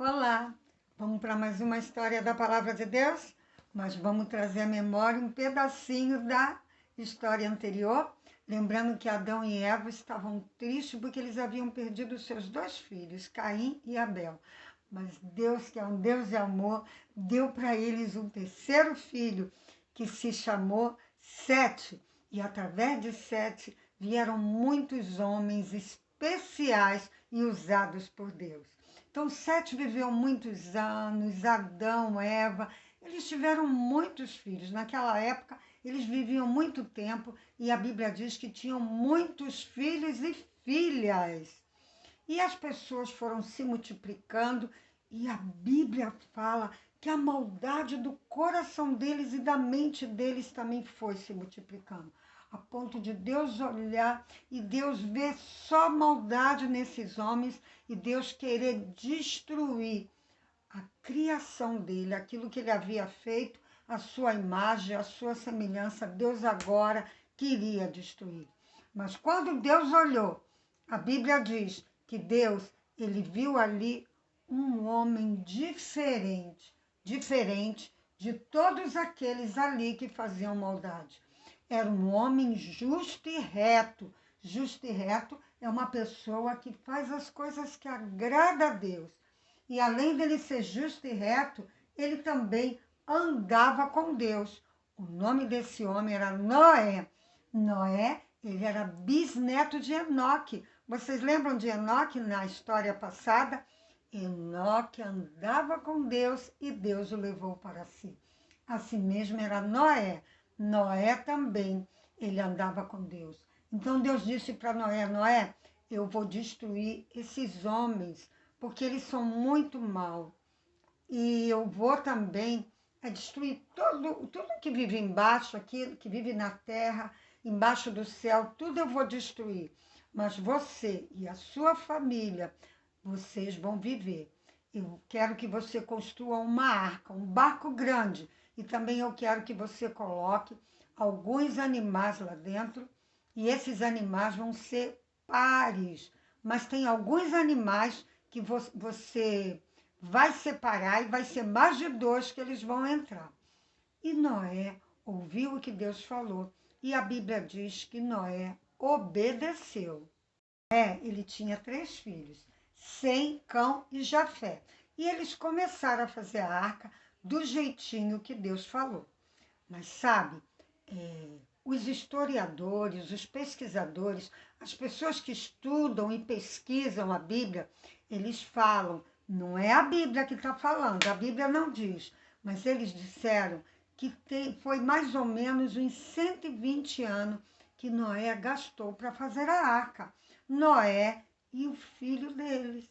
Olá, vamos para mais uma história da Palavra de Deus, mas vamos trazer à memória um pedacinho da história anterior, lembrando que Adão e Eva estavam tristes porque eles haviam perdido seus dois filhos, Caim e Abel. Mas Deus, que é um Deus de amor, deu para eles um terceiro filho, que se chamou Sete. E através de Sete vieram muitos homens especiais e usados por Deus. Então, Sete viveu muitos anos, Adão, Eva, eles tiveram muitos filhos. Naquela época, eles viviam muito tempo e a Bíblia diz que tinham muitos filhos e filhas. E as pessoas foram se multiplicando e a Bíblia fala que a maldade do coração deles e da mente deles também foi se multiplicando, a ponto de Deus olhar e Deus ver só maldade nesses homens e Deus querer destruir a criação dele, aquilo que ele havia feito, a sua imagem, a sua semelhança, Deus agora queria destruir. Mas quando Deus olhou, a Bíblia diz que Deus, ele viu ali um homem diferente de todos aqueles ali que faziam maldade. Era um homem justo e reto. Justo e reto é uma pessoa que faz as coisas que agrada a Deus. E além dele ser justo e reto, ele também andava com Deus. O nome desse homem era Noé. Noé, ele era bisneto de Enoque. Vocês lembram de Enoque na história passada? Enoque andava com Deus e Deus o levou para si. Assim mesmo era Noé. Noé também, ele andava com Deus. Então Deus disse para Noé, Noé, eu vou destruir esses homens, porque eles são muito maus. E eu vou também destruir tudo que vive embaixo, aquilo que vive na terra, embaixo do céu, tudo eu vou destruir. Mas você e a sua família, vocês vão viver. Eu quero que você construa uma arca, um barco grande. E também eu quero que você coloque alguns animais lá dentro. E esses animais vão ser pares. Mas tem alguns animais que você vai separar e vai ser mais de dois que eles vão entrar. E Noé ouviu o que Deus falou. E a Bíblia diz que Noé obedeceu. Ele tinha 3 filhos, Sem, Cão e Jafé. E eles começaram a fazer a arca do jeitinho que Deus falou. Mas sabe, os historiadores, os pesquisadores, as pessoas que estudam e pesquisam a Bíblia, eles falam, não é a Bíblia que está falando, a Bíblia não diz, mas eles disseram que foi mais ou menos uns 120 anos que Noé gastou para fazer a arca. Noé e o filho deles.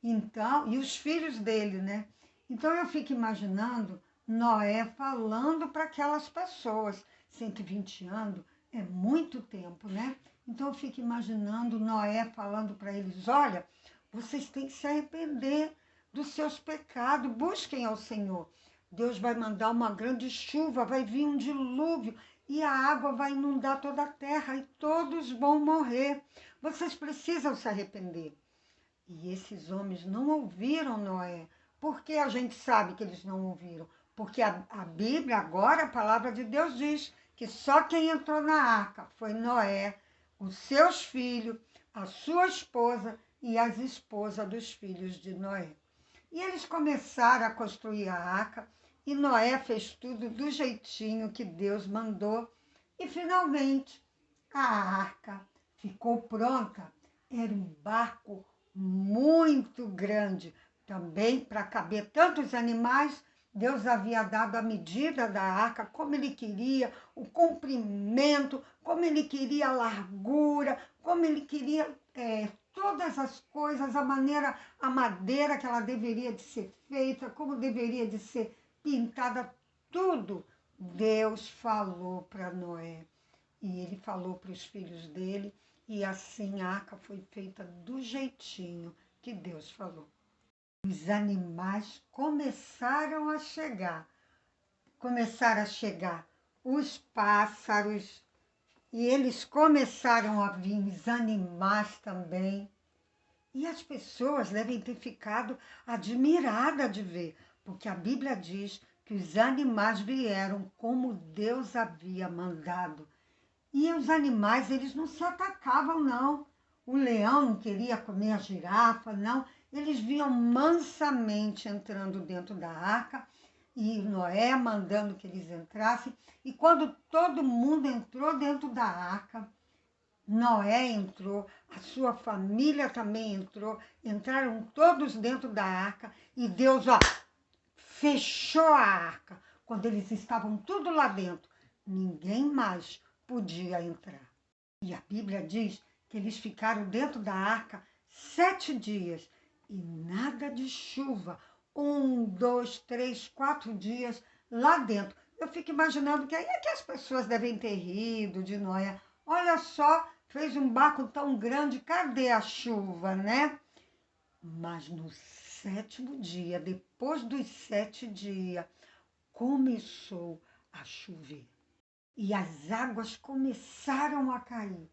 Então, e os filhos dele, né? Então eu fico imaginando Noé falando para aquelas pessoas. 120 anos é muito tempo, né? Então eu fico imaginando Noé falando para eles, olha, vocês têm que se arrepender dos seus pecados, busquem ao Senhor. Deus vai mandar uma grande chuva, vai vir um dilúvio e a água vai inundar toda a terra e todos vão morrer. Vocês precisam se arrepender. E esses homens não ouviram Noé. Por que a gente sabe que eles não ouviram? Porque a Bíblia, agora, a palavra de Deus diz que só quem entrou na arca foi Noé, os seus filhos, a sua esposa e as esposas dos filhos de Noé. E eles começaram a construir a arca e Noé fez tudo do jeitinho que Deus mandou. E finalmente a arca ficou pronta. Era um barco muito grande. Também para caber tantos animais, Deus havia dado a medida da arca, como ele queria, o comprimento, como ele queria a largura, como ele queria todas as coisas, a madeira que ela deveria de ser feita, como deveria de ser pintada, tudo Deus falou para Noé. E ele falou para os filhos dele, e assim a arca foi feita do jeitinho que Deus falou. Os animais começaram a chegar os pássaros, e eles começaram a vir os animais também. E as pessoas devem ter ficado admiradas de ver, porque a Bíblia diz que os animais vieram como Deus havia mandado. E os animais, eles não se atacavam, não. O leão não queria comer a girafa, não. Eles vinham mansamente entrando dentro da arca e Noé mandando que eles entrassem. E quando todo mundo entrou dentro da arca, Noé entrou, a sua família também entrou, entraram todos dentro da arca e Deus, fechou a arca. Quando eles estavam tudo lá dentro, ninguém mais podia entrar. E a Bíblia diz que eles ficaram dentro da arca 7 dias e nada de chuva. 1, 2, 3, 4 dias lá dentro. Eu fico imaginando que aí é que as pessoas devem ter rido de Noé. Olha só, fez um barco tão grande, cadê a chuva, né? Mas no 7º dia, depois dos 7 dias, começou a chover. E as águas começaram a cair.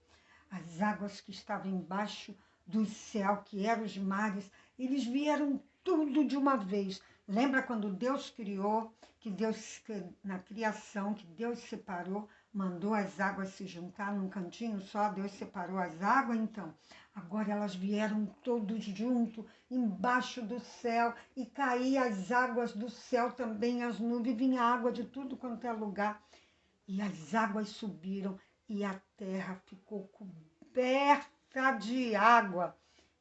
As águas que estavam embaixo do céu, que eram os mares, eles vieram tudo de uma vez. Lembra quando Deus criou, que Deus, na criação, que Deus separou, mandou as águas se juntar num cantinho só, Deus separou as águas, então. Agora elas vieram todos juntos, embaixo do céu, e caíam as águas do céu também, as nuvens, vinha água de tudo quanto é lugar. E as águas subiram e a terra ficou coberta de água.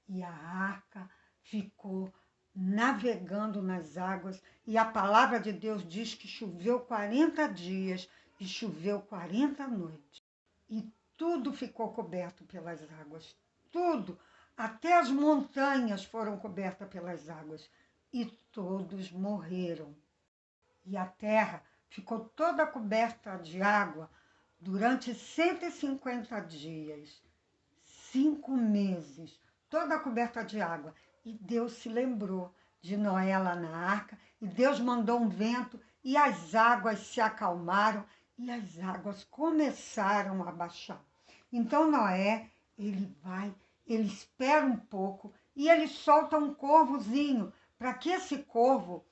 E a arca ficou navegando nas águas. E a palavra de Deus diz que choveu 40 dias e choveu 40 noites. E tudo ficou coberto pelas águas. Tudo. Até as montanhas foram cobertas pelas águas. E todos morreram. E a terra ficou toda coberta de água durante 150 dias, 5 meses, toda coberta de água. E Deus se lembrou de Noé lá na arca, e Deus mandou um vento, e as águas se acalmaram, e as águas começaram a baixar. Então Noé, ele espera um pouco, e ele solta um corvozinho, para que esse corvo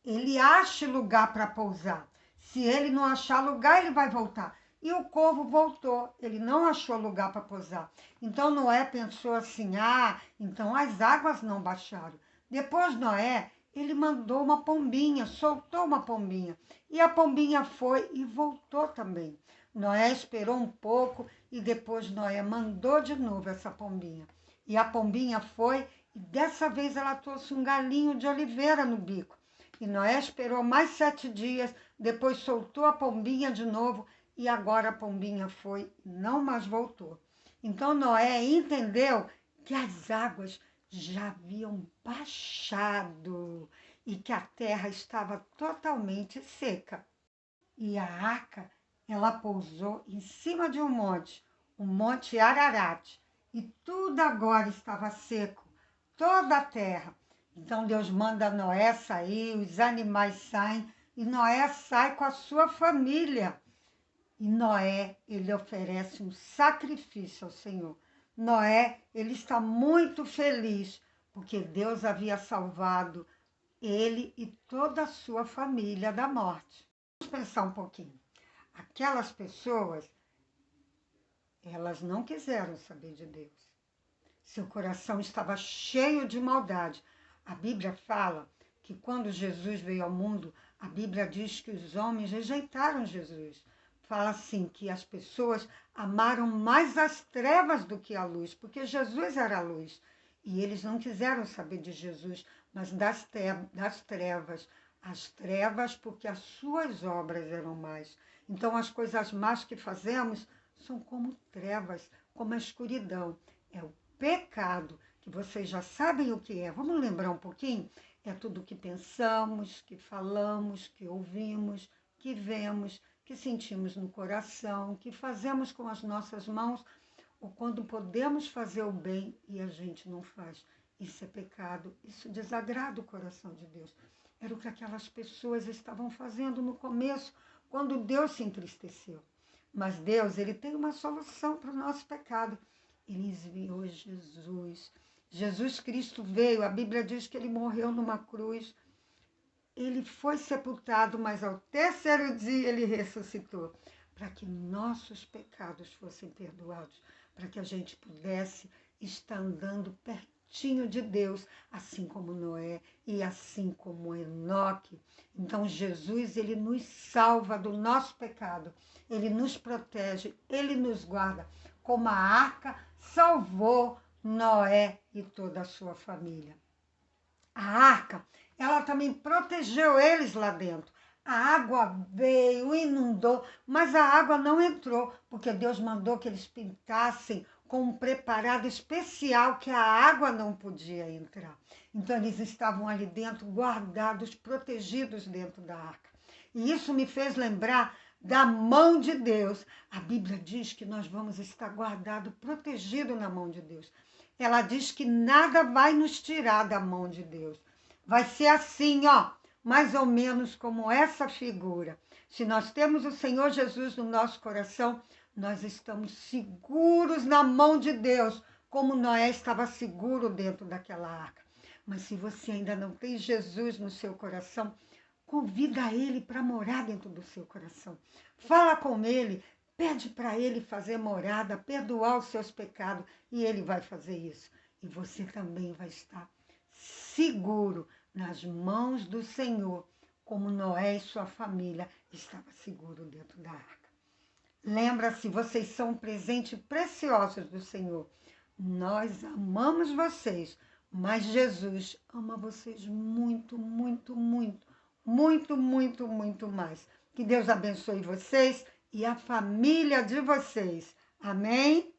ele ache lugar para pousar. Se ele não achar lugar, ele vai voltar. E o corvo voltou, ele não achou lugar para pousar. Então Noé pensou assim: então as águas não baixaram. Depois Noé, ele mandou uma pombinha, soltou uma pombinha. E a pombinha foi e voltou também. Noé esperou um pouco e depois Noé mandou de novo essa pombinha. E a pombinha foi e dessa vez ela trouxe um galinho de oliveira no bico. E Noé esperou mais 7 dias, depois soltou a pombinha de novo e agora a pombinha foi e não mais voltou. Então Noé entendeu que as águas já haviam baixado e que a terra estava totalmente seca. E a arca, ela pousou em cima de um monte, o Monte Ararat, e tudo agora estava seco, toda a terra. Então Deus manda Noé sair, os animais saem, e Noé sai com a sua família. E Noé, ele oferece um sacrifício ao Senhor. Noé, ele está muito feliz, porque Deus havia salvado ele e toda a sua família da morte. Vamos pensar um pouquinho. Aquelas pessoas, elas não quiseram saber de Deus. Seu coração estava cheio de maldade. A Bíblia fala que quando Jesus veio ao mundo, a Bíblia diz que os homens rejeitaram Jesus. Fala assim que as pessoas amaram mais as trevas do que a luz, porque Jesus era a luz. E eles não quiseram saber de Jesus, mas das trevas. As trevas porque as suas obras eram más. Então as coisas más que fazemos são como trevas, como a escuridão. É o pecado, que vocês já sabem o que é. Vamos lembrar um pouquinho? É tudo o que pensamos, que falamos, que ouvimos, que vemos, que sentimos no coração, que fazemos com as nossas mãos, ou quando podemos fazer o bem e a gente não faz. Isso é pecado, isso desagrada o coração de Deus. Era o que aquelas pessoas estavam fazendo no começo, quando Deus se entristeceu. Mas Deus, ele tem uma solução para o nosso pecado. Ele enviou Jesus. Jesus Cristo veio, a Bíblia diz que ele morreu numa cruz, ele foi sepultado, mas ao terceiro dia ele ressuscitou, para que nossos pecados fossem perdoados, para que a gente pudesse estar andando pertinho de Deus, assim como Noé e assim como Enoque. Então Jesus, ele nos salva do nosso pecado, ele nos protege, ele nos guarda, como a arca salvou Noé e toda a sua família. A arca, ela também protegeu eles lá dentro. A água veio, inundou, mas a água não entrou, porque Deus mandou que eles pintassem com um preparado especial que a água não podia entrar. Então eles estavam ali dentro, guardados, protegidos dentro da arca. E isso me fez lembrar da mão de Deus. A Bíblia diz que nós vamos estar guardados, protegidos na mão de Deus. Ela diz que nada vai nos tirar da mão de Deus. Vai ser assim, ó, mais ou menos como essa figura. Se nós temos o Senhor Jesus no nosso coração, nós estamos seguros na mão de Deus, como Noé estava seguro dentro daquela arca. Mas se você ainda não tem Jesus no seu coração, convida ele para morar dentro do seu coração. Fala com ele, pede para ele fazer morada, perdoar os seus pecados, e ele vai fazer isso. E você também vai estar seguro nas mãos do Senhor, como Noé e sua família estavam seguros dentro da arca. Lembra-se, vocês são um presente precioso do Senhor. Nós amamos vocês, mas Jesus ama vocês muito, muito, muito, muito, muito, muito mais. Que Deus abençoe vocês e a família de vocês. Amém?